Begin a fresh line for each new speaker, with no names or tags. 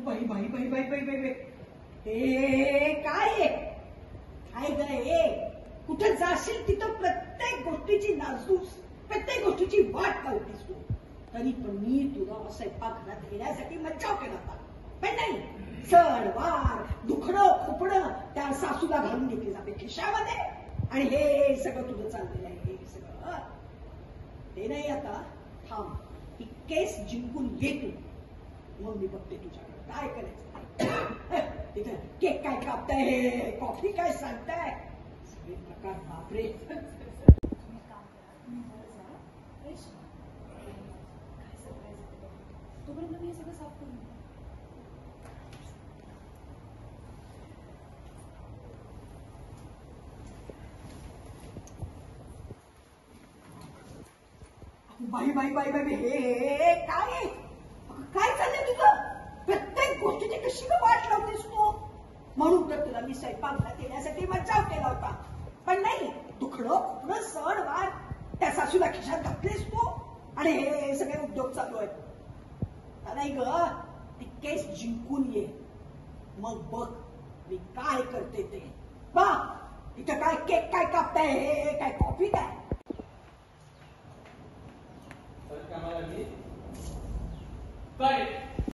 बाई बाई बाई बाई बाई बाई बाई हे काय आहे? काय ग हे? कुठे जाशील तिथं प्रत्येक गोष्टीची नासधूस, प्रत्येक गोष्टीची वाट लावतीस तू. तरी पण मी तुला स्वयंपाकघरात येण्यासाठी मज्जाव केला होता, पण नाही. सण वार दुखणं खुपणं त्या सासूला घालून घेतली जाते खिशामध्ये, आणि हे सगळं तुझं चाललेलं आहे. हे सगळं ते नाही. आता थांब, ही केस जिंकून घे तू, मग मी बघते तुझ्याकडे काय करायचं. तिथं केक काय कापताय, कॉफी काय सांगताय, सगळे प्रकार. बापरे.
तोपर्यंत मी हे सगळं साफ करून
बाई बाई बाई बाई हे काय? काय चाललंय तुझं? प्रत्येक गोष्टीची कशी वाट लावतेस तू? म्हणून तर तुला मी स्वयंपाकघरात येण्यासाठी मज्जाव केला होता, पण नाही. दुखणं खुपणं सण वार त्या सासूला खिशात घातलीस तू, आणि हे सगळे उद्योग चालू आहेत. नाही ग, ती केस जिंकून ये, मग बघ मी काय करते ते. बा इथं काय केक काय कापताय, हे काय कॉफी काय?
काय